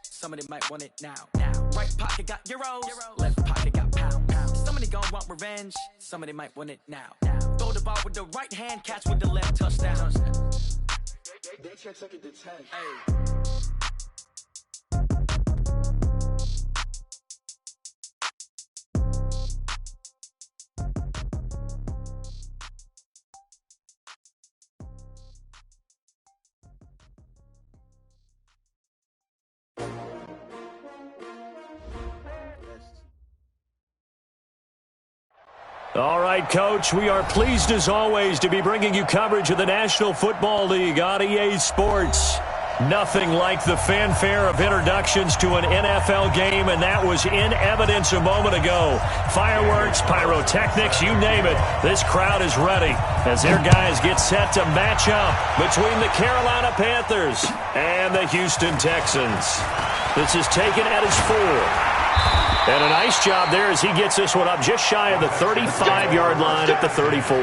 Somebody might want it now. Right pocket got euros, left pocket got pounds. Somebody gon' want revenge, somebody might want it now. Throw the ball with the right hand, catch with the left, touchdown. They check second to 10. Hey. All right, Coach, we are pleased as always to be bringing you coverage of the National Football League on EA Sports. Nothing like the fanfare of introductions to an NFL game, and that was in evidence a moment ago. Fireworks, pyrotechnics, you name it. This crowd is ready as their guys get set to match up between the Carolina Panthers and the Houston Texans. This is taken at his 4. And a nice job there as he gets this one up just shy of the 35-yard line at the 34.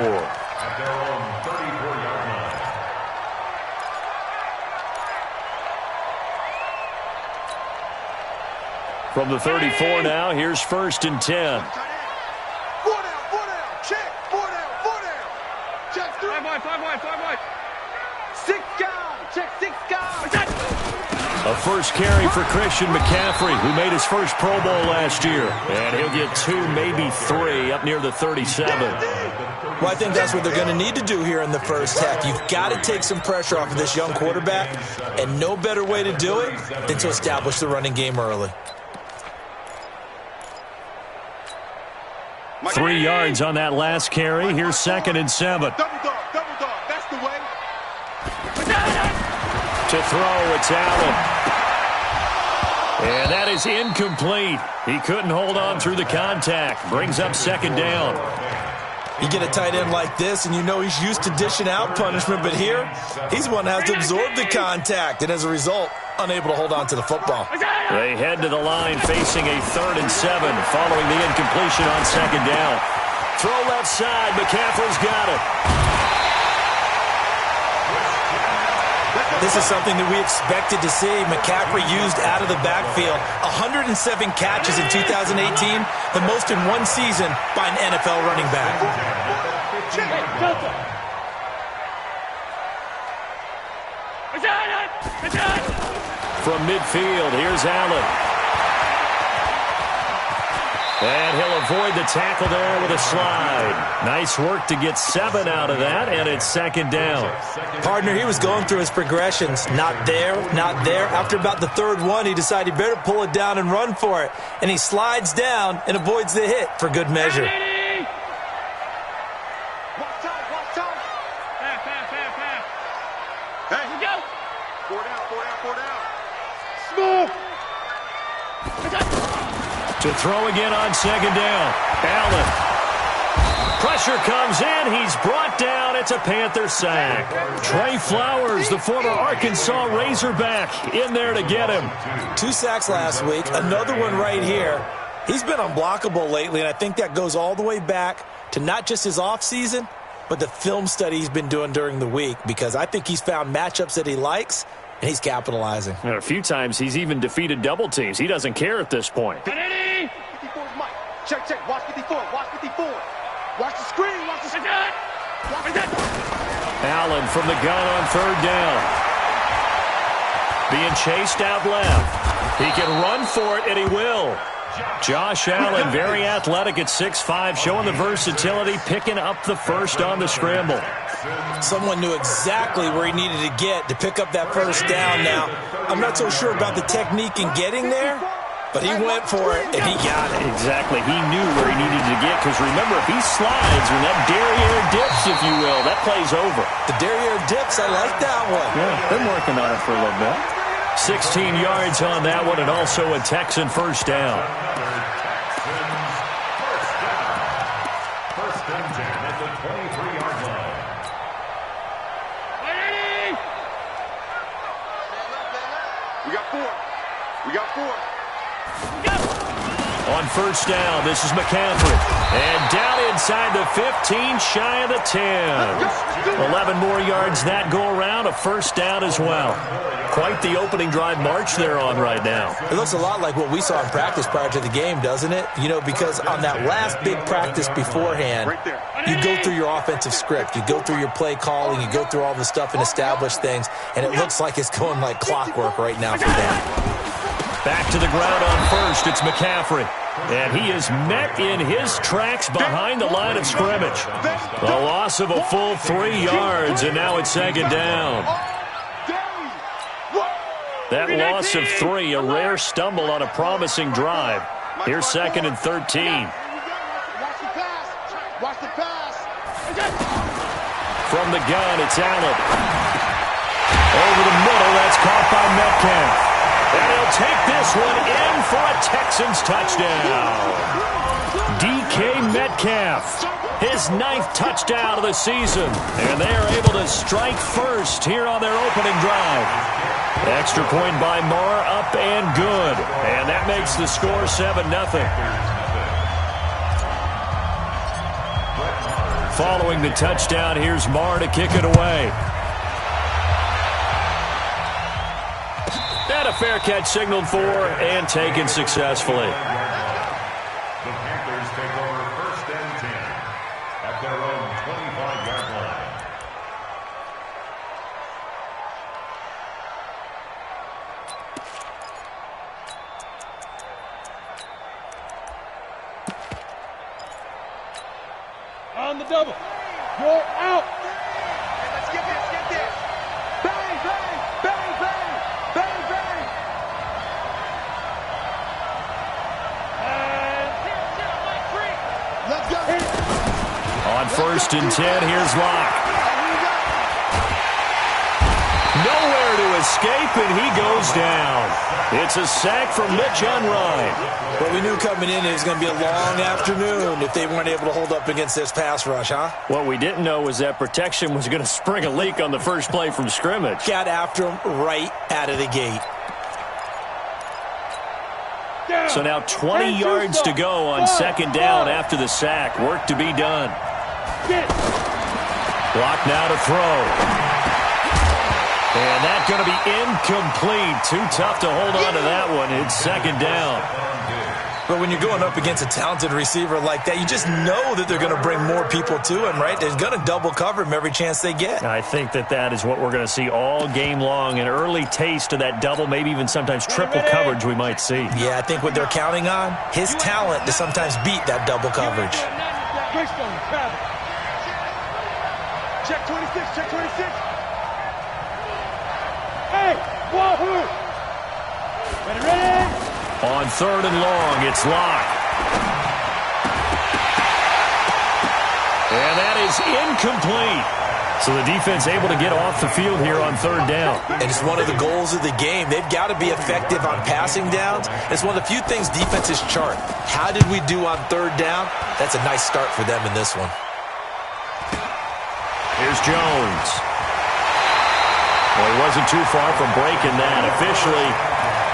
From the 34 now, here's 1st and 10. 4 down, check, 4 down. Check, 5 wide. 6 down, check, 6 down. A first carry for Christian McCaffrey, who made his first Pro Bowl last year. And he'll get 2, maybe 3, up near the 37. Well, I think that's what they're going to need to do here in the first half. You've got to take some pressure off of this young quarterback, and no better way to do it than to establish the running game early. 3 yards on that last carry. Here's 2nd and 7. Double dog, that's the way. To throw, it's Allen. And that is incomplete. He couldn't hold on through the contact. Brings up 2nd down. You get a tight end like this, and you know he's used to dishing out punishment, but here, he's the one that has to absorb the contact, and as a result, unable to hold on to the football. They head to the line facing a 3rd and 7 following the incompletion on 2nd down. Throw left side. McCaffrey's got it. This is something that we expected to see. McCaffrey used out of the backfield. 107 catches in 2018, the most in one season by an NFL running back. From midfield, here's Allen. And he'll avoid the tackle there with a slide. Nice work to get 7 out of that, and it's 2nd down. Partner, he was going through his progressions. Not there, not there. After about the 3rd one, he decided he better pull it down and run for it. And he slides down and avoids the hit for good measure. To throw again on 2nd down. Allen. Pressure comes in. He's brought down. It's a Panther sack. Trey Flowers, the former Arkansas Razorback, in there to get him. 2 sacks last week. Another one right here. He's been unblockable lately, and I think that goes all the way back to not just his offseason, but the film study he's been doing during the week, because I think he's found matchups that he likes, and he's capitalizing. And a few times he's even defeated double teams. He doesn't care at this point. 54's Mike. Check. Watch 54. Watch the screen. Allen from the gun on 3rd down. Being chased out left. He can run for it, and he will. Josh Allen, very athletic at 6'5", showing the versatility, picking up the first on the scramble. Someone knew exactly where he needed to get to pick up that first down. Now, I'm not so sure about the technique in getting there, but he went for it, and he got it. Exactly. He knew where he needed to get, because remember, if he slides, when that derriere dips, if you will, that play's over. The derriere dips, I like that one. Yeah, been working on it for a little bit. 16 yards on that one, and also a Texan first down. First and 10 at the 23-yard line. We got 4. On first down, this is McCaffrey. And down inside the 15, shy of the 10. 11 more yards that go around, a first down as well. Quite the opening drive march they're on right now. It looks a lot like what we saw in practice prior to the game, doesn't it? You know, because on that last big practice beforehand, you go through your offensive script. You go through your play calling. You go through all the stuff and establish things. And it looks like it's going like clockwork right now for them. Back to the ground on first, it's McCaffrey. And he is met in his tracks behind the line of scrimmage. A loss of a full 3 yards, and now it's second down. That loss of 3, a rare stumble on a promising drive. Here's second and 13. Watch the pass. Watch the pass. From the gun, it's Allen. Over the middle, that's caught by Metcalf. And he'll take this one in for a Texans touchdown. DK Metcalf, his 9th touchdown of the season. And they are able to strike first here on their opening drive. Extra point by Marr, up and good. And that makes the score 7-0. Following the touchdown, here's Marr to kick it away. And a fair catch signaled for and taken successfully. The Panthers take over first and 10 at their own 25-yard line. On the double. You're out. Hey, let's get this. Bang, bang, bang, bang, bang, bang. Let's go. On first and 10, here's Locke. Nowhere to escape, and he goes down. It's a sack from Mitch Unrein. But we knew coming in it was going to be a long afternoon if they weren't able to hold up against this pass rush, huh? What we didn't know was that protection was going to spring a leak on the first play from scrimmage. Got after him right out of the gate. So now 20 yards to go on second down after the sack. Work to be done. Block now to throw. And that's going to be incomplete. Too tough to hold on to that one. It's second down. But when you're going up against a talented receiver like that, you just know that they're going to bring more people to him, right? They're going to double cover him every chance they get. I think that is what we're going to see all game long. An early taste of that double, maybe even sometimes triple coverage we might see. Yeah, I think what they're counting on, his talent to sometimes beat that double coverage. Check 26, check 26. Hey, wahoo! Ready? On third and long, it's Locke. And that is incomplete. So the defense able to get off the field here on third down. And it's one of the goals of the game. They've got to be effective on passing downs. It's one of the few things defenses chart. How did we do on third down? That's a nice start for them in this one. Here's Jones. Well, he wasn't too far from breaking that. Officially,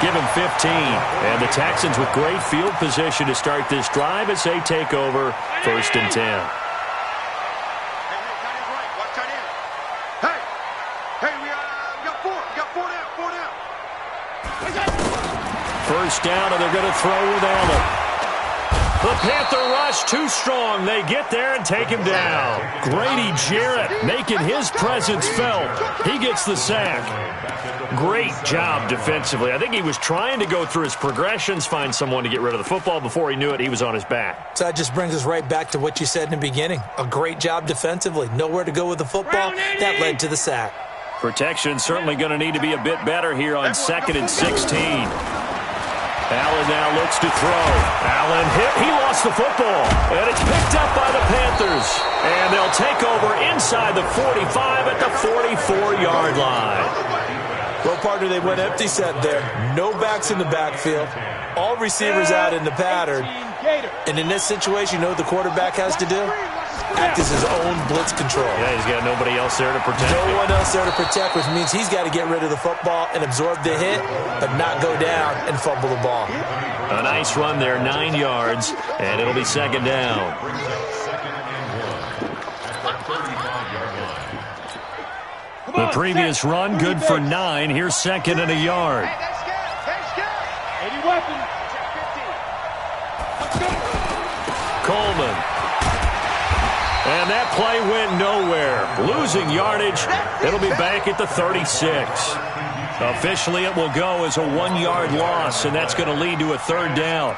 give him 15. And the Texans with great field position to start this drive as they take over first and 10. First down, and they're going to throw with Allen. The Panther rush too strong. They get there and take him down. Grady Jarrett making his presence felt. He gets the sack. Great job defensively. I think he was trying to go through his progressions, find someone to get rid of the football. Before he knew it, he was on his back. So that just brings us right back to what you said in the beginning. A great job defensively. Nowhere to go with the football. That led to the sack. Protection certainly going to need to be a bit better here on second and 16. Allen now looks to throw. Allen hit. He lost the football. And it's picked up by the Panthers. And they'll take over inside the 45 at the 44-yard line. Well, partner, they went empty set there. No backs in the backfield. All receivers out in the pattern. And in this situation, you know what the quarterback has to do? act as his own blitz control. Yeah, he's got nobody else there to protect him. No one else there to protect, which means he's got to get rid of the football and absorb the hit, but not go down and fumble the ball. A nice run there, 9 yards, and it'll be second down. The previous run, good for 9. Here's second and a yard. Coleman. And that play went nowhere. Losing yardage. It'll be back at the 36. Officially, it will go as a 1-yard loss, and that's going to lead to a third down.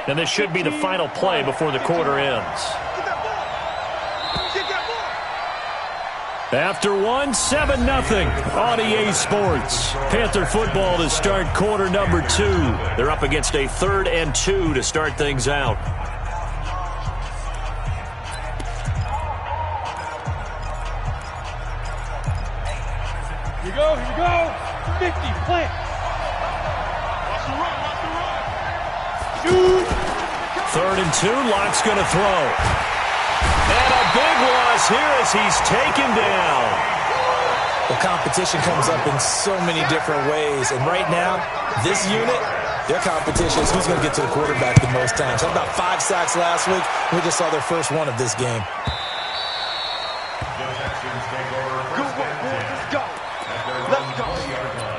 And this should be the final play before the quarter ends. After 1, 7-0 on EA Sports. Panther football to start quarter number 2. They're up against a 3rd and 2 to start things out. Here we go, here we go. 50, plant. Watch the run, Shoot. 3rd and 2, Locke's going to throw. And a big loss here as he's taken down. The competition comes up in so many different ways. And right now, this unit, their competition is who's going to get to the quarterback the most times. Had about 5 sacks last week. We just saw their first one of this game. The Texans take over first and 10. Let's go. At their own 20-yard line.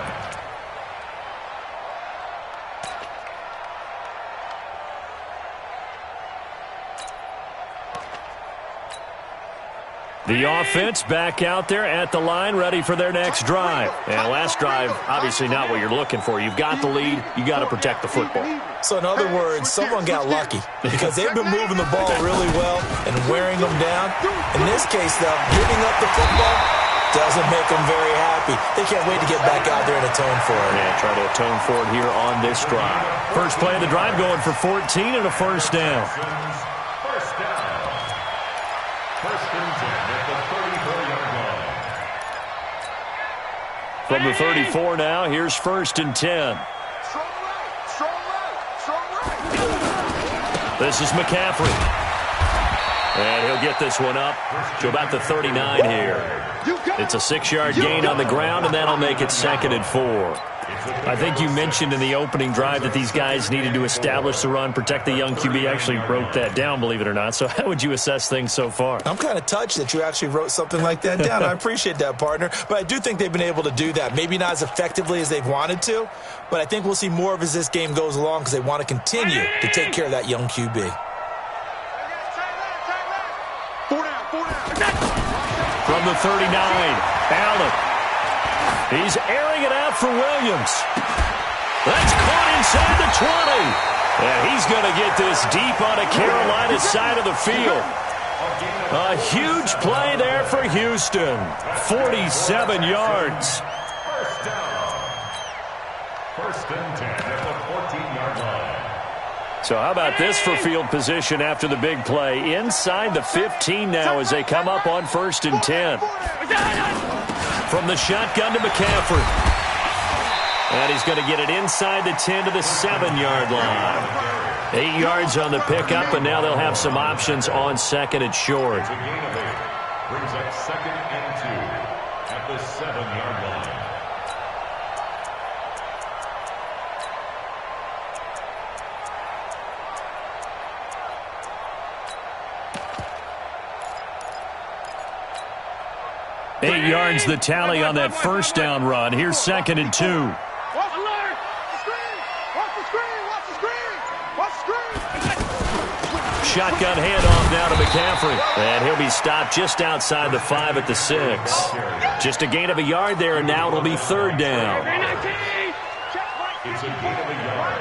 The offense back out there at the line, ready for their next drive. And last drive, obviously not what you're looking for. You've got the lead. You got to protect the football. So in other words, someone got lucky because they've been moving the ball really well and wearing them down. In this case, though, giving up the football doesn't make them very happy. They can't wait to get back out there and atone for it. Yeah, try to atone for it here on this drive. First play of the drive going for 14 and a first down. First down. First and 10 at the 34-yard line. From the 34 now, here's first and 10. This is McCaffrey. And he'll get this one up to about the 39 here. It's a 6-yard gain on the ground, and that'll make it 2nd and 4. I think you mentioned in the opening drive that these guys needed to establish the run, protect the young QB. I actually wrote that down, believe it or not. So how would you assess things so far? I'm kind of touched that you actually wrote something like that down. I appreciate that, partner. But I do think they've been able to do that. Maybe not as effectively as they've wanted to, but I think we'll see more of as this game goes along because they want to continue to take care of that young QB. From the 39, Allen. He's airing it out for Williams. That's caught inside the 20. And he's going to get this deep on a Carolina side of the field. A huge play there for Houston. 47 yards. First down. First and 10 at the 14-yard line. So how about this for field position after the big play? Inside the 15 now as they come up on first and 10. From the shotgun to McCaffrey. And he's going to get it inside the 10 to the 7-yard line. 8 yards on the pickup, and now they'll have some options on 2nd and short. It's a gain of 8. Brings up 2nd and 2 at the 7-yard line. Eight yards the tally on that first down run. Here's 2nd and 2. Watch the screen! Watch the screen! Watch the screen! Watch the screen! Shotgun handoff now to McCaffrey. And he'll be stopped just outside the 5 at the 6. Just a gain of a yard there, and now it'll be 3rd down. It's a gain of a yard.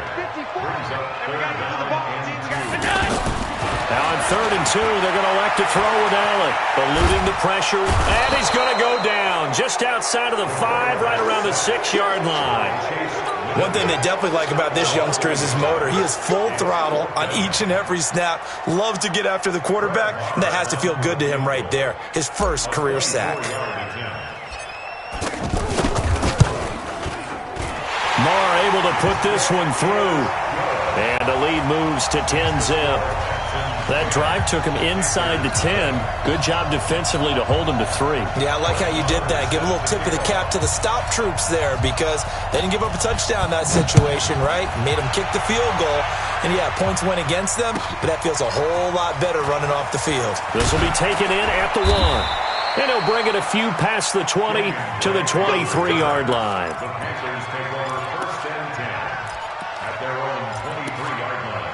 Brings up 3rd down and 2. Now on 3rd and 2, they're going to elect to throw with Allen. Eluding the pressure, and he's going to go down just outside of the 5, right around the 6-yard line. One thing they definitely like about this youngster is his motor. He is full throttle on each and every snap. Loves to get after the quarterback, and that has to feel good to him right there. His first career sack. Marr able to put this one through. And the lead moves to 10-zip. That drive took him inside the 10. Good job defensively to hold him to 3. Yeah, I like how you did that. Give a little tip of the cap to the stop troops there because they didn't give up a touchdown in that situation, right? Made them kick the field goal. And, yeah, points went against them, but that feels a whole lot better running off the field. This will be taken in at the 1. And he'll bring it a few past the 20 to the 23-yard line. The Panthers take over first and 10 at their own 23-yard line.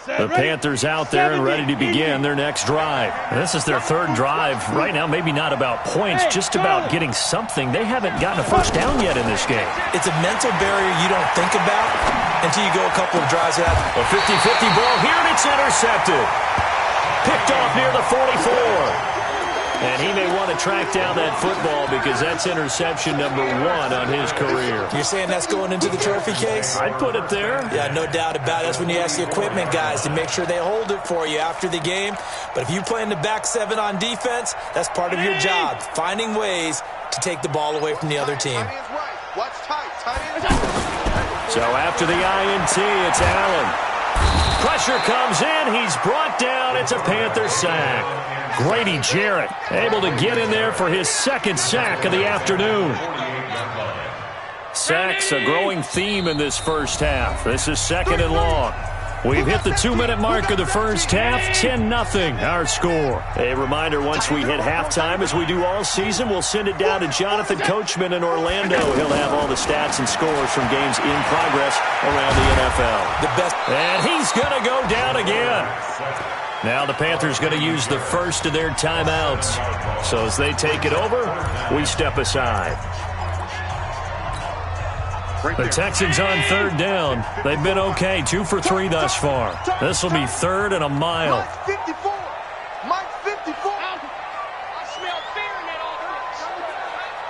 The Panthers out there and ready to begin their next drive. This is their third drive. Right now, maybe not about points, just about getting something. They haven't gotten a first down yet in this game. It's a mental barrier you don't think about until you go a couple of drives out. A 50-50 ball here, and it's intercepted. Picked off near the 44. And he may want to track down that football because that's interception number 1 on his career. You're saying that's going into the trophy case? I'd put it there. Yeah, no doubt about it. That's when you ask the equipment guys to make sure they hold it for you after the game. But if you play in the back 7 on defense, that's part of your job, finding ways to take the ball away from the other team. So after the INT, it's Allen. Pressure comes in. He's brought down. It's a Panther sack. Grady Jarrett able to get in there for his second sack of the afternoon. Sacks a growing theme in this first half. This is second and long. We've hit the 2-minute mark of the first half. 10-0 our score. A reminder, once we hit halftime, as we do all season, we'll send it down to Jonathan Coachman in Orlando. He'll have all the stats and scores from games in progress around the NFL. The best. And he's going to go down again. Now the Panthers going to use the first of their timeouts. So as they take it over, we step aside. The Texans on third down. They've been okay, 2 for 3 thus far. This will be third and a mile. Mike 54. Mike 54. I smell fear in that offense.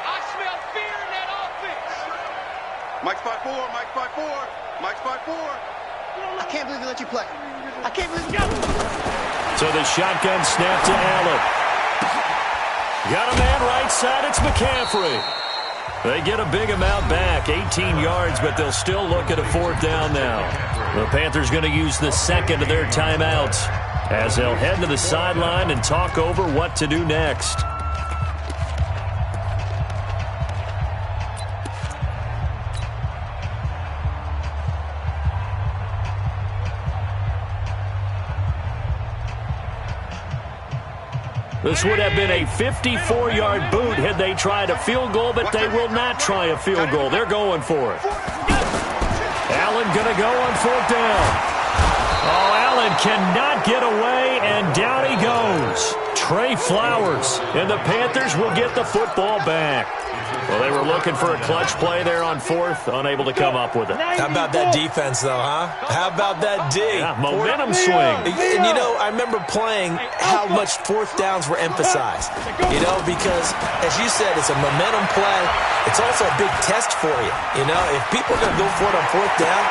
I smell fear in that offense. Mike's 5'4". Mike's 5'4". Mike's 5'4". I can't believe they let you play. I can't believe you. So the shotgun snap to Allen. Got a man right side. It's McCaffrey. They get a big amount back, 18 yards, but they'll still look at a 4th down now. The Panthers going to use the second of their timeouts as they'll head to the sideline and talk over what to do next. This would have been a 54-yard boot had they tried a field goal, but they will not try a field goal. They're going for it. Allen going to go on 4th down. Oh, Allen cannot get away, and down he goes. Trey Flowers, and the Panthers will get the football back. Well, they were looking for a clutch play there on 4th, unable to come up with it. How about that defense, though, huh? How about that D? Yeah, momentum swing. And, you know, I remember playing how much 4th downs were emphasized. You know, because, as you said, it's a momentum play. It's also a big test for you. You know, if people are going to go for it on 4th down,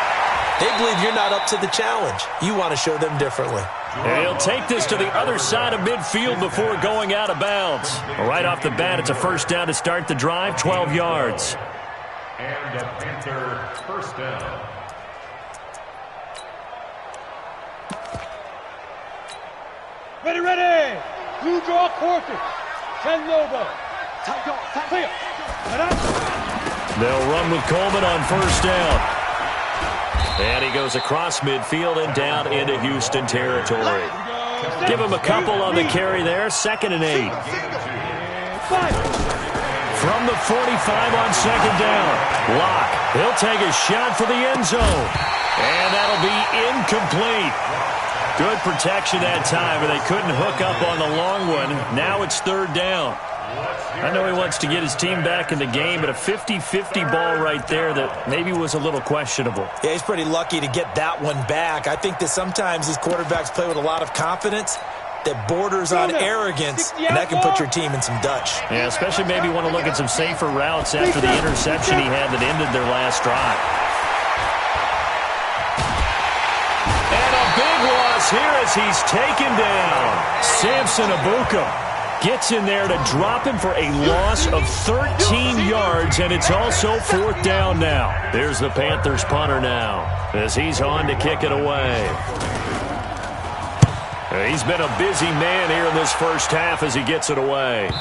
they believe you're not up to the challenge. You want to show them differently. And he'll take this to the other side of midfield before going out of bounds. Right off the bat, it's a first down to start the drive, 12 yards. And a Panther first down. Ready, ready. Blue draw quarter. 10 Lobo. Clear. They'll run with Coleman on first down. And he goes across midfield and down into Houston territory. Give him a couple on the carry there. 2nd and 8. From the 45 on 2nd down. Locke. He'll take a shot for the end zone. And that'll be incomplete. Good protection that time, but they couldn't hook up on the long one. Now it's 3rd down. I know he wants to get his team back in the game, but a 50-50 ball right there that maybe was a little questionable. Yeah, he's pretty lucky to get that one back. I think that sometimes these quarterbacks play with a lot of confidence that borders on arrogance, and that can put your team in some Dutch. Yeah, especially maybe want to look at some safer routes after the interception he had that ended their last drive. And a big loss here as he's taken down. Samson Abuka gets in there to drop him for a loss of 13 yards, and it's also 4th down now. Here's the Panthers punter now as he's on to kick it away. He's been a busy man here in this first half as he gets it away.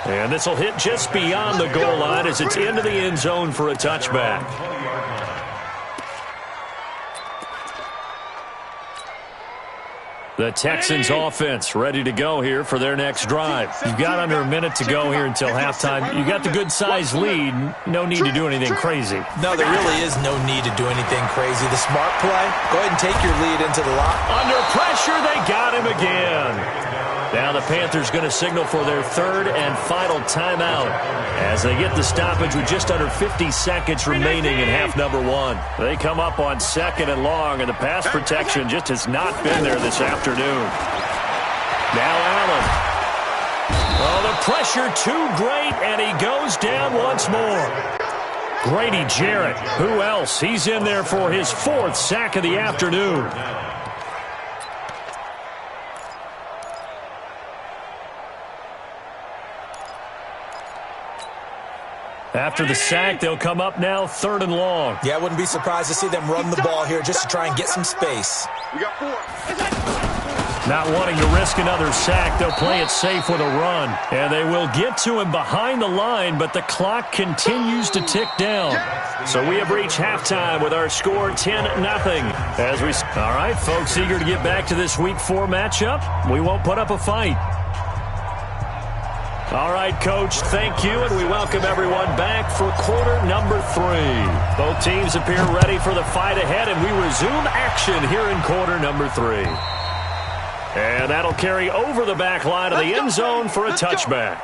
And this will hit just beyond the goal line as it's into the end zone for a touchback. The Texans offense ready to go here for their next drive. You've got under a minute to go here until halftime. You got the good-sized lead. No need to do anything crazy. No, there really is no need to do anything crazy. The smart play, go ahead and take your lead into the lock. Under pressure, they got him again. Now the Panthers going to signal for their 3rd and final timeout as they get the stoppage with just under 50 seconds remaining in half number 1. They come up on 2nd and long, and the pass protection just has not been there this afternoon. Now Allen. Oh, the pressure too great, and he goes down once more. Grady Jarrett, who else? He's in there for his 4th sack of the afternoon. After the sack, they'll come up now 3rd and long. Yeah, I wouldn't be surprised to see them run the ball here just to try and get some space. We got 4. Not wanting to risk another sack, they'll play it safe with a run. And they will get to him behind the line, but the clock continues to tick down. So we have reached halftime with our score 10-0. All right, folks, eager to get back to this Week 4 matchup. We won't put up a fight. All right, Coach, thank you, and we welcome everyone back for quarter number 3. Both teams appear ready for the fight ahead, and we resume action here in quarter number 3. And that'll carry over the back line of the end zone for a touchback.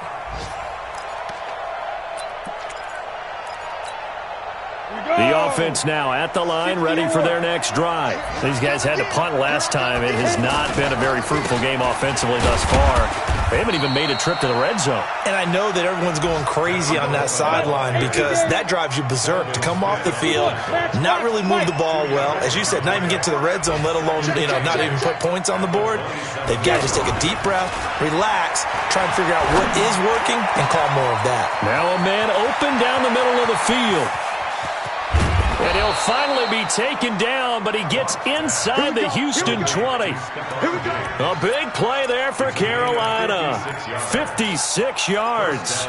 The offense now at the line, ready for their next drive. These guys had to punt last time. It has not been a very fruitful game offensively thus far. They haven't even made a trip to the red zone. And I know that everyone's going crazy on that sideline because that drives you berserk to come off the field, not really move the ball well. As you said, not even get to the red zone, let alone, not even put points on the board. They've got to just take a deep breath, relax, try and figure out what is working, and call more of that. Now a man open down the middle of the field. And he'll finally be taken down, but he gets inside the Houston 20. A big play there for Carolina. 56 yards.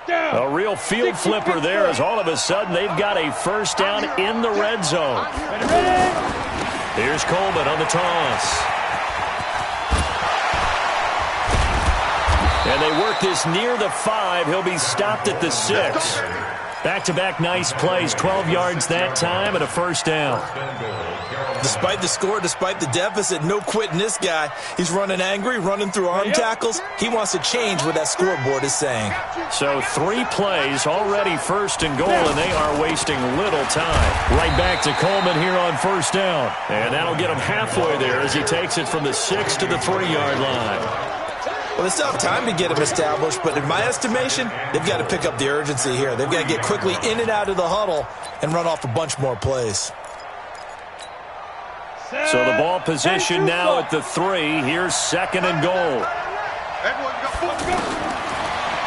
A real field flipper there as all of a sudden they've got a first down in the red zone. Here's Coleman on the toss. And they work this near the 5. He'll be stopped at the 6. Back-to-back nice plays, 12 yards that time and a first down. Despite the score, despite the deficit, no quitting this guy. He's running angry, running through arm tackles. He wants to change what that scoreboard is saying. So 3 plays, already first and goal, and they are wasting little time. Right back to Coleman here on first down. And that'll get him halfway there as he takes it from the 6 to the 3-yard line. Well, they still have time to get him established, but in my estimation, they've got to pick up the urgency here. They've got to get quickly in and out of the huddle and run off a bunch more plays. So the ball position now at the 3. Here's 2nd and goal.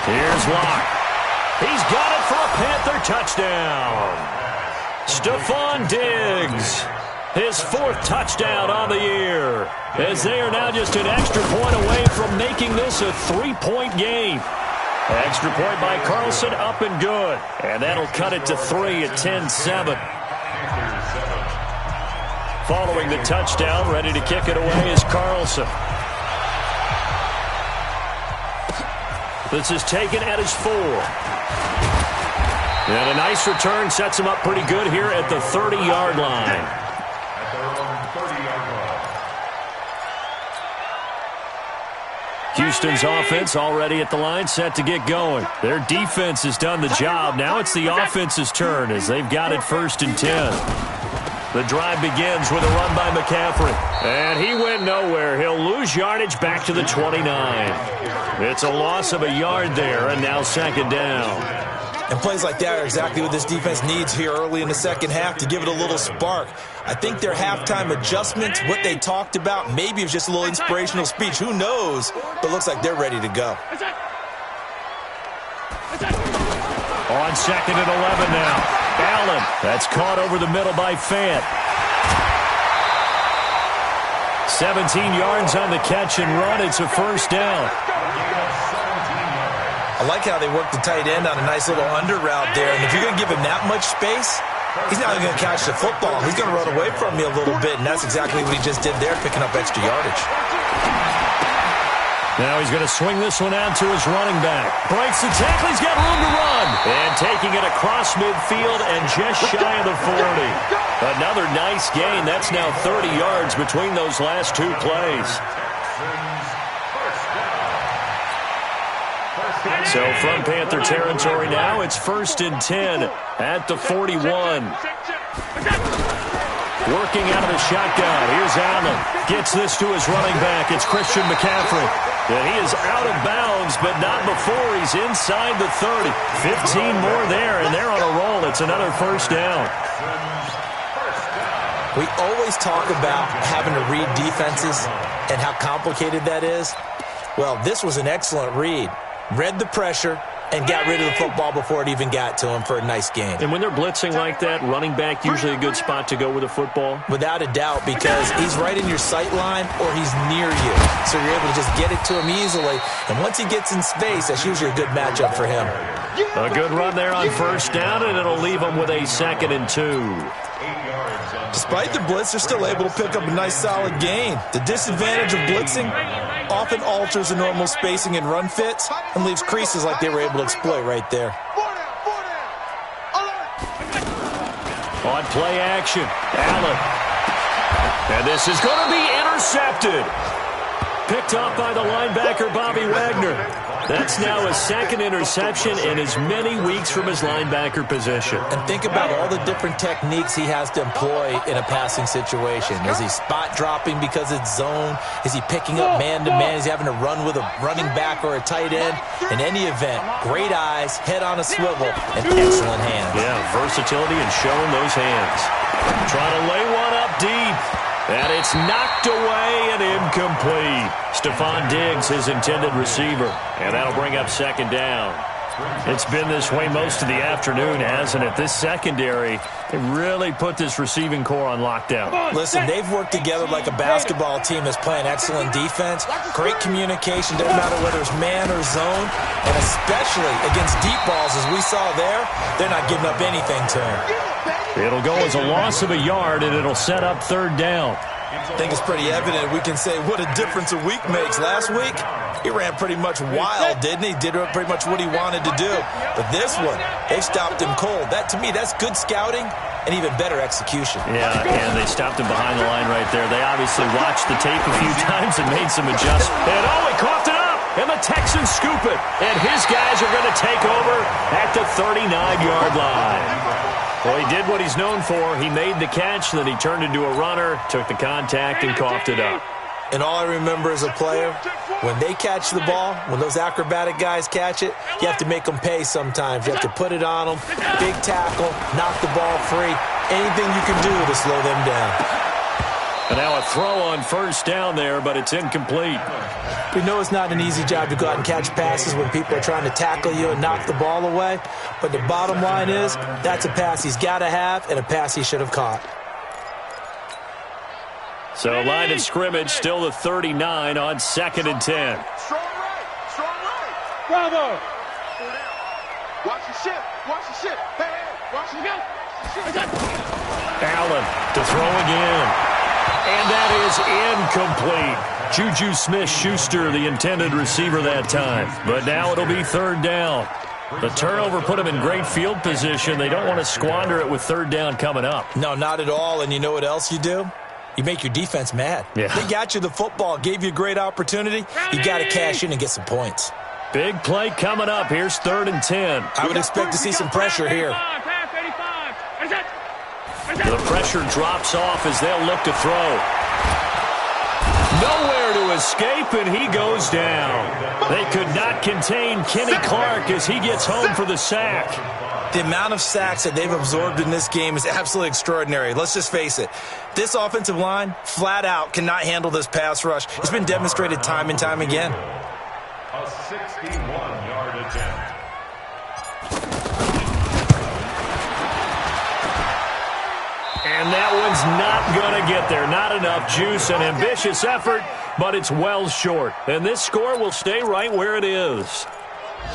Here's Locke. He's got it for a Panther touchdown. Stephon Diggs, his 4th touchdown on the year, as they are now just an extra point away from making this a 3-point game. Extra point by Carlson, up and good. And that'll cut it to 3 at 10-7. Following the touchdown, ready to kick it away is Carlson. This is taken at his 4. And a nice return sets him up pretty good here at the 30-yard line. Houston's offense already at the line, set to get going. Their defense has done the job. Now it's the offense's turn as they've got it 1st and 10. The drive begins with a run by McCaffrey. And he went nowhere. He'll lose yardage back to the 29. It's a loss of a yard there, and now second down. And plays like that are exactly what this defense needs here early in the second half to give it a little spark. I think their halftime adjustments, what they talked about, maybe it was just a little inspirational speech. Who knows? But it looks like they're ready to go. On second and 11 now. Allen. That's caught over the middle by Fant. 17 yards on the catch and run. It's a first down. I like how they work the tight end on a nice little under route there. And if you're going to give him that much space, he's not even going to catch the football. He's going to run away from you a little bit, and that's exactly what he just did there, picking up extra yardage. Now he's going to swing this one out to his running back. Breaks the tackle. He's got room to run. And taking it across midfield and just shy of the 40. Another nice gain. That's now 30 yards between those last two plays. So from Panther territory now, it's 1st and 10 at the 41. Working out of the shotgun. Here's Allen. Gets this to his running back. It's Christian McCaffrey. And he is out of bounds, but not before he's inside the 30. 15 more there, and they're on a roll. It's another first down. We always talk about having to read defenses and how complicated that is. Well, this was an excellent read. Read the pressure and got rid of the football before it even got to him for a nice game. And when they're blitzing like that, running back usually a good spot to go with the football? Without a doubt, because he's right in your sight line or he's near you. So you're able to just get it to him easily. And once he gets in space, that's usually a good matchup for him. A good run there on first down, and it'll leave him with a 2nd and 2. Despite the blitz, they're still able to pick up a nice solid gain. The disadvantage of blitzing often alters the normal spacing and run fits and leaves creases like they were able to exploit right there. On play action, Allen. And this is going to be intercepted. Picked up by the linebacker, Bobby Wagner. That's now his 2nd interception in as many weeks from his linebacker position. And think about all the different techniques he has to employ in a passing situation. Is he spot dropping because it's zone? Is he picking up man-to-man? Is he having to run with a running back or a tight end? In any event, great eyes, head on a swivel, and excellent hands. Yeah, versatility and showing those hands. Trying to lay one up deep. And it's knocked away and incomplete. Stephon Diggs, his intended receiver. And that'll bring up 2nd down. It's been this way most of the afternoon, hasn't it? This secondary, they really put this receiving core on lockdown. Listen, they've worked together like a basketball team that's playing excellent defense. Great communication, doesn't matter whether it's man or zone. And especially against deep balls, as we saw there, they're not giving up anything to him. It'll go as a loss of a yard, and it'll set up 3rd down. I think it's pretty evident we can say what a difference a week makes. Last week, he ran pretty much wild, didn't he? Did pretty much what he wanted to do. But this one, they stopped him cold. That, to me, that's good scouting and even better execution. Yeah, and they stopped him behind the line right there. They obviously watched the tape a few times and made some adjustments. And, he coughed it up! And the Texans scoop it. And his guys are going to take over at the 39-yard line. Well, he did what he's known for. He made the catch, then he turned into a runner, took the contact, and coughed it up. And all I remember as a player, when they catch the ball, when those acrobatic guys catch it, you have to make them pay sometimes. You have to put it on them, big tackle, knock the ball free, anything you can do to slow them down. And now a throw on first down there, but it's incomplete. We know it's not an easy job to go out and catch passes when people are trying to tackle you and knock the ball away. But the bottom line is, that's a pass he's got to have and a pass he should have caught. So line of scrimmage, still the 39 on 2nd and 10. Strong right. Bravo. Watch the ship. Hey, watch the ship. Allen to throw again. And that is incomplete. Juju Smith-Schuster, the intended receiver that time. But now it'll be 3rd down. The turnover put them in great field position. They don't want to squander it with 3rd down coming up. No, not at all. And you know what else you do? You make your defense mad. Yeah. They got you the football, gave you a great opportunity. You got to cash in and get some points. Big play coming up. Here's 3rd and 10. I would expect to see some pressure here. The pressure drops off as they'll look to throw. Nowhere to escape, and he goes down. They could not contain Kenny Clark as he gets home for the sack. The amount of sacks that they've absorbed in this game is absolutely extraordinary. Let's just face it. This offensive line, flat out, cannot handle this pass rush. It's been demonstrated time and time again. A 61-yard attempt. And that one's not going to get there. Not enough juice. An ambitious effort, but it's well short. And this score will stay right where it is.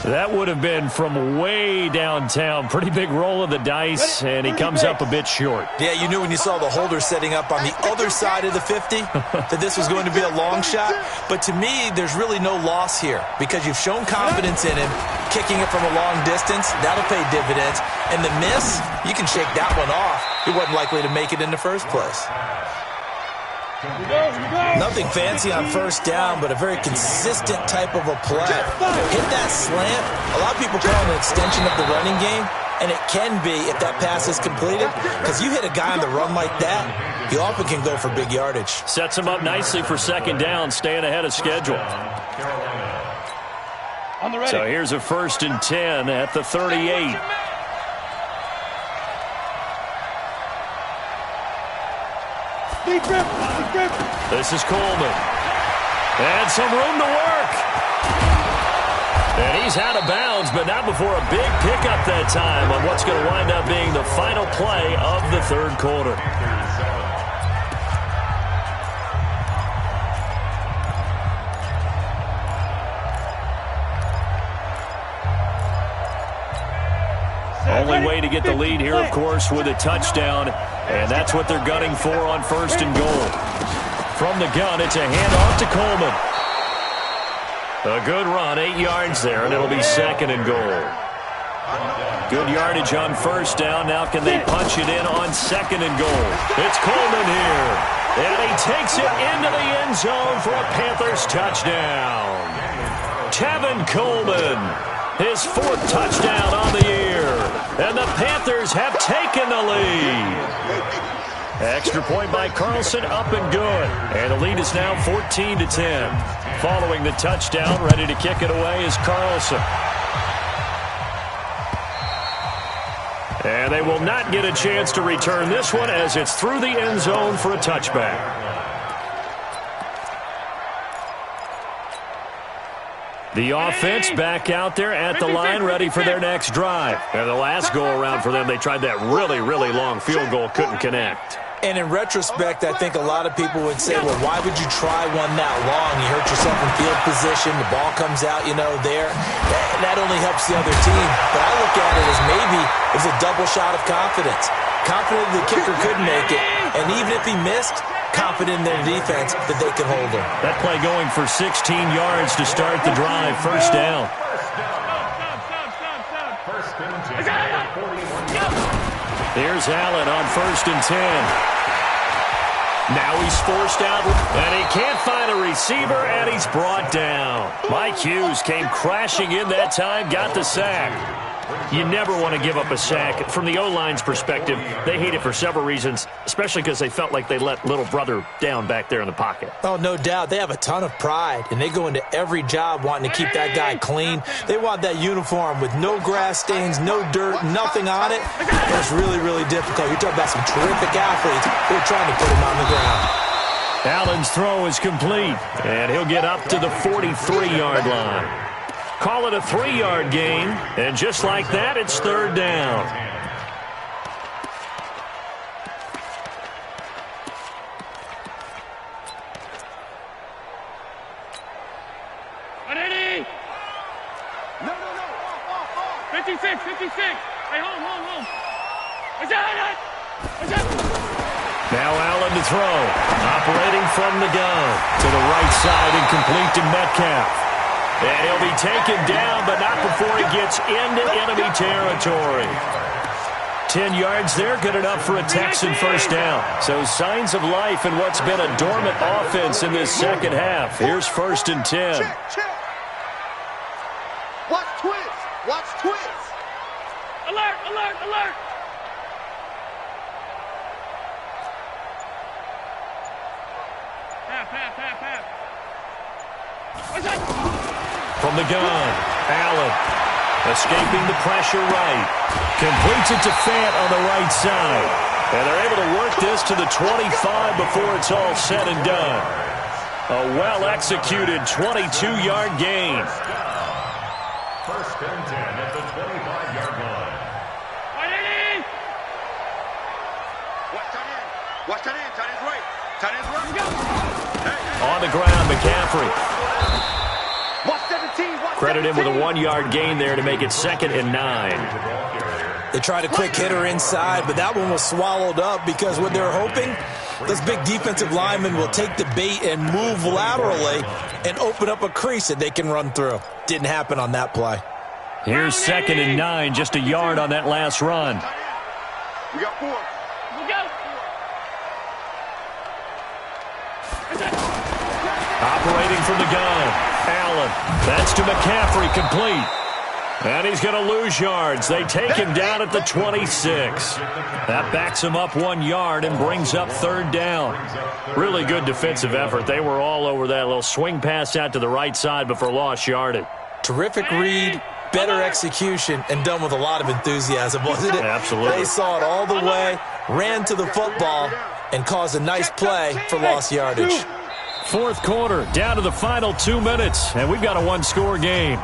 That would have been from way downtown. Pretty big roll of the dice, and he comes up a bit short. Yeah, you knew when you saw the holder setting up on the other side of the 50 that this was going to be a long shot. But to me, there's really no loss here because you've shown confidence in him. Kicking it from a long distance, that'll pay dividends. And the miss, you can shake that one off. He wasn't likely to make it in the first place. Nothing fancy on first down, but a very consistent type of a play. Hit that slant. A lot of people call it an extension of the running game, and it can be if that pass is completed, because you hit a guy on the run like that, he often can go for big yardage. Sets him up nicely for second down, staying ahead of schedule. So here's a 1st and 10 at the 38. This is Coleman. And some room to work. And he's out of bounds, but not before a big pickup that time on what's going to wind up being the final play of the third quarter. Only way to get the lead here, of course, with a touchdown. And that's what they're gunning for on 1st and goal. From the gun, it's a handoff to Coleman. A good run, 8 yards there, and it'll be 2nd and goal. Good yardage on 1st down. Now can they punch it in on 2nd and goal? It's Coleman here. And he takes it into the end zone for a Panthers touchdown. Tevin Coleman, his 4th touchdown on the year. And the Panthers have taken the lead. Extra point by Carlson, up and good. And the lead is now 14-10. Following the touchdown, ready to kick it away is Carlson. And they will not get a chance to return this one as it's through the end zone for a touchback. The offense back out there at the line, ready for their next drive. And the last go-around for them, they tried that really, really long field goal, couldn't connect. And in retrospect, I think a lot of people would say, well, why would you try one that long? You hurt yourself in field position. The ball comes out, there. That only helps the other team. But I look at it as maybe it was a double shot of confidence. Confident the kicker could make it. And even if he missed, confident in their defense that they could hold him. That play going for 16 yards to start the drive. 1st down. Here's Allen on 1st and 10. Now he's forced out, and he can't find a receiver, and he's brought down. Mike Hughes came crashing in that time, got the sack. You never want to give up a sack. From the O-line's perspective, they hate it for several reasons, especially because they felt like they let little brother down back there in the pocket. Oh, no doubt. They have a ton of pride, and they go into every job wanting to keep that guy clean. They want that uniform with no grass stains, no dirt, nothing on it. That's really, really difficult. You're talking about some terrific athletes. They're trying to put him on the ground. Allen's throw is complete, and he'll get up to the 43-yard line. Call it a 3-yard gain, and just like that, it's 3rd down. No. 56. Hey, home. Now Allen to throw. Operating from the gun. To the right side and complete to Metcalf. And he'll be taken down, but not before he gets into enemy territory. 10 yards there, good enough for a Texan 1st down. So signs of life in what's been a dormant offense in this second half. Here's 1st and 10. Check. Watch twist. Alert. From the gun, Allen escaping the pressure right. Completes it to Fant on the right side. And they're able to work this to the 25 before it's all said and done. A well-executed 22-yard gain. First and 10 at the 25-yard line. Watch tight end. Tight end's right. Tight end's right. On the ground, McCaffrey. Watch 17. Credit him with a 1-yard gain there to make it 2nd and 9. They tried a quick hitter inside, but that one was swallowed up because what they're hoping, those big defensive linemen will take the bait and move laterally and open up a crease that they can run through. Didn't happen on that play. Here's 2nd and 9, just a yard on that last run. We got 4. Operating from the gun, Allen. That's to McCaffrey, complete. And he's going to lose yards. They take him down at the 26. That backs him up 1 yard and brings up 3rd down. Really good defensive effort. They were all over that little swing pass out to the right side before lost yardage. Terrific read, better execution, and done with a lot of enthusiasm, wasn't it? Absolutely. They saw it all the way, ran to the football, and caused a nice play for lost yardage. 4th quarter, down to the final 2 minutes, and we've got a 1-score game.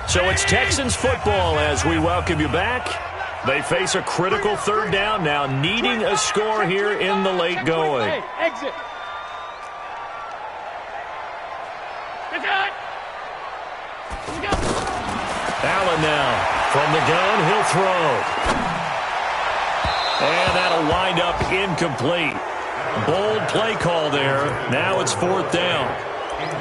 So it's Texans football as we welcome you back. They face a critical 3rd down now, needing a score here in the late going. Hey, exit. Allen now from the gun, he'll throw. And that'll wind up incomplete. Bold play call there. Now it's 4th down.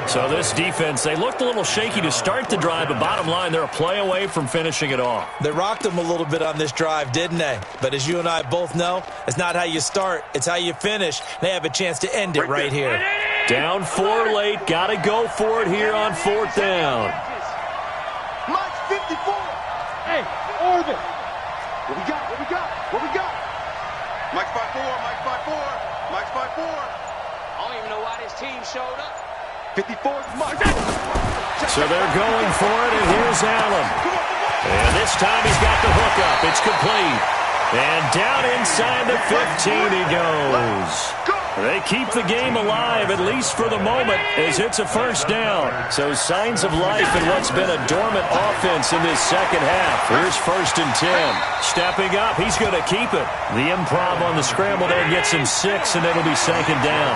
So this defense, they looked a little shaky to start the drive, but bottom line, they're a play away from finishing it off. They rocked them a little bit on this drive, didn't they? But as you and I both know, it's not how you start, it's how you finish. They have a chance to end it right here. Down 4 late, got to go for it here on 4th down. Mike's 54. Hey, Orvin. What we got? What we got? What we got? Mike's 5'4". Mike's 5'4". Mike's 5'4". I don't even know why this team showed up. 54. Mike. So they're going for it, and here's Allen. And this time he's got the hook up. It's complete. And down inside the 15 he goes. They keep the game alive, at least for the moment, as it's a 1st down. So signs of life in what's been a dormant offense in this 2nd half. Here's 1st and 10. Stepping up, he's going to keep it. The improv on the scramble there gets him 6, and it'll be 2nd down.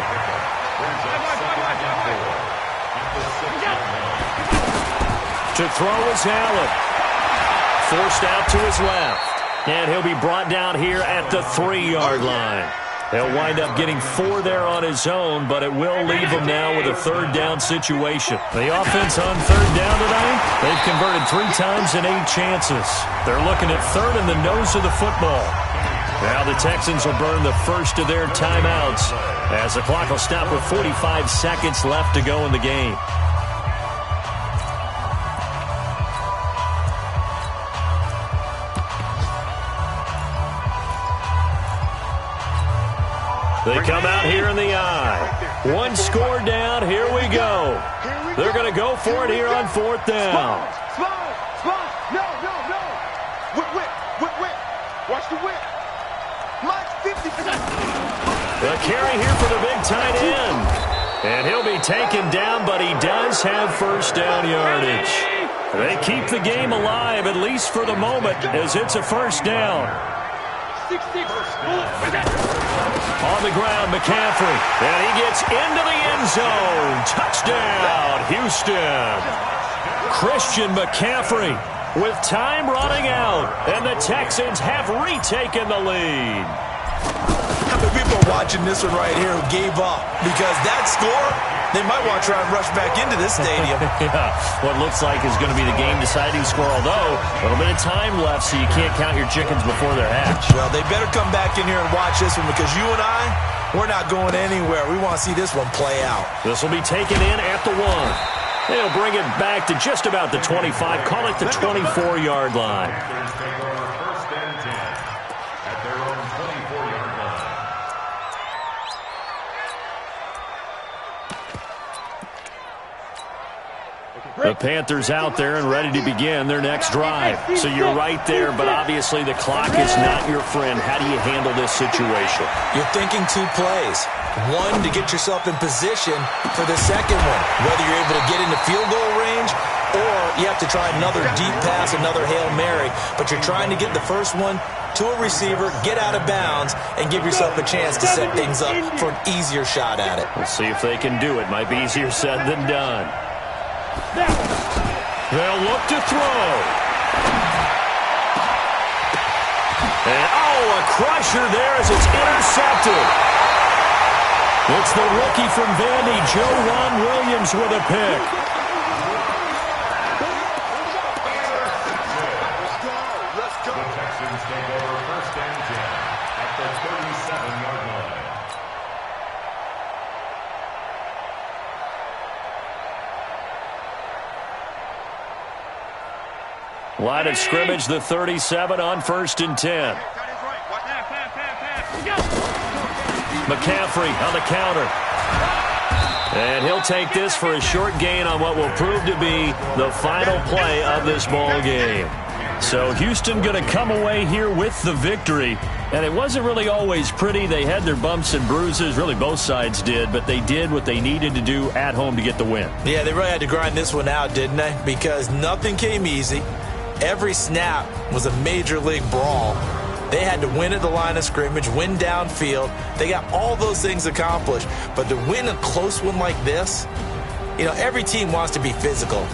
To throw is Allen. Forced out to his left. And he'll be brought down here at the 3-yard line. He'll wind up getting 4 there on his own, but it will leave him now with a 3rd down situation. The offense on 3rd down tonight, they've converted 3 times in 8 chances. They're looking at 3rd in the nose of the football. Now the Texans will burn the first of their timeouts as the clock will stop with 45 seconds left to go in the game. They come out here in the eye. 1 score down. Here we go. They're going to go for it here on 4th down. Spot. No. Whip. Watch the whip. Mike's 50. The carry here for the big tight end. And he'll be taken down, but he does have 1st down yardage. They keep the game alive, at least for the moment, as it's a 1st down. 6-6. On the ground, McCaffrey. And he gets into the end zone. Touchdown, Houston. Christian McCaffrey with time running out. And the Texans have retaken the lead. How many people are watching this one right here who gave up? Because that score, they might want to try and rush back into this stadium. Yeah, what looks like is going to be the game-deciding score, although a little bit of time left, so you can't count your chickens before they're hatched. Well, they better come back in here and watch this one because you and I, we're not going anywhere. We want to see this one play out. This will be taken in at the 1. They'll bring it back to just about the 25, call it the 24-yard line. The Panthers out there and ready to begin their next drive. So you're right there, but obviously the clock is not your friend. How do you handle this situation? You're thinking 2 plays. One, to get yourself in position for the second one, whether you're able to get into field goal range or you have to try another deep pass, another Hail Mary. But you're trying to get the first one to a receiver, get out of bounds, and give yourself a chance to set things up for an easier shot at it. We'll see if they can do it. Might be easier said than done. They'll look to throw. And, a crusher there as it's intercepted. It's the rookie from Vandy, Joe Williams, with a pick. The Texans take over first and 10 at the 37-yard line. Line of scrimmage, the 37 on first and 10. McCaffrey on the counter. And he'll take this for a short gain on what will prove to be the final play of this ball game. So Houston going to come away here with the victory. And it wasn't really always pretty. They had their bumps and bruises. Really, both sides did. But they did what they needed to do at home to get the win. Yeah, they really had to grind this one out, didn't they? Because nothing came easy. Every snap was a major league brawl. They had to win at the line of scrimmage, win downfield. They got all those things accomplished. But to win a close one like this, you know, every team wants to be physical.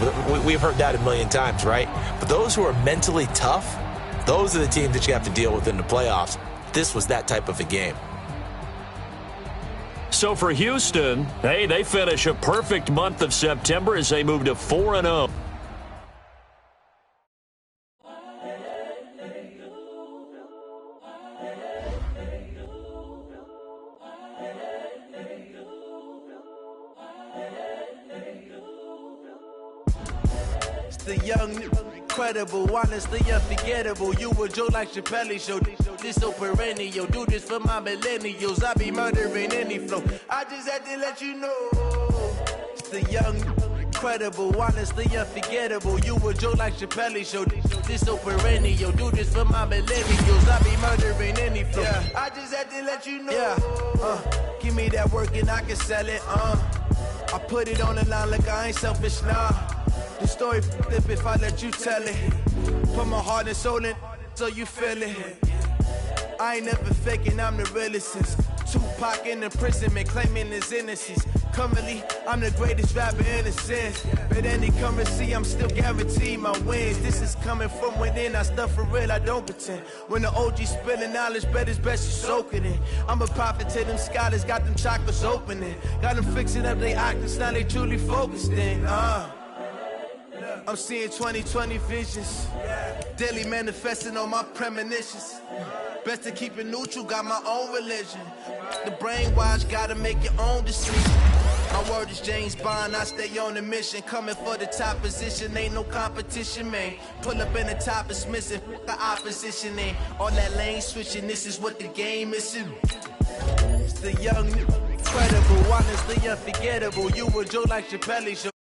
We've heard that a million times, right? But those who are mentally tough, those are the teams that you have to deal with in the playoffs. This was that type of a game. So for Houston, hey, they finish a perfect month of September as they move to 4-0. The young, incredible, honestly unforgettable. You a joke like Chappelle Show. This so perennial. Do this for my millennials. I be murdering any flow. I just had to let you know. It's the young, incredible, honestly unforgettable. You a joke like Chappelle Show. This so perennial. Do this for my millennials. I be murdering any flow. Yeah. I just had to let you know. Yeah. Give me that work and I can sell it. I put it on the line like I ain't selfish, nah. The story flip if I let you tell it. Put my heart and soul in so you feel it. I ain't never faking, I'm the realest since Tupac in imprisonment, claiming his innocence. Currently, I'm the greatest rapper in a sense. But any currency, I'm still guaranteed my wins. This is coming from within, I stuff for real, I don't pretend. When the OG spilling knowledge, bet it's best you soak it in. I'm a prophet to them scholars, got them chakras opening. Got them fixing up they octaves, now they truly focused in. I'm seeing 2020 visions, daily manifesting on my premonitions. Best to keep it neutral, got my own religion. The brainwash, gotta make your own decision. My word is James Bond, I stay on a mission. Coming for the top position, ain't no competition, man. Pull up in the top, it's missing, the opposition ain't. All that lane switching, this is what the game is. It's the young, incredible, honestly unforgettable. You a joke like Chappelle Show.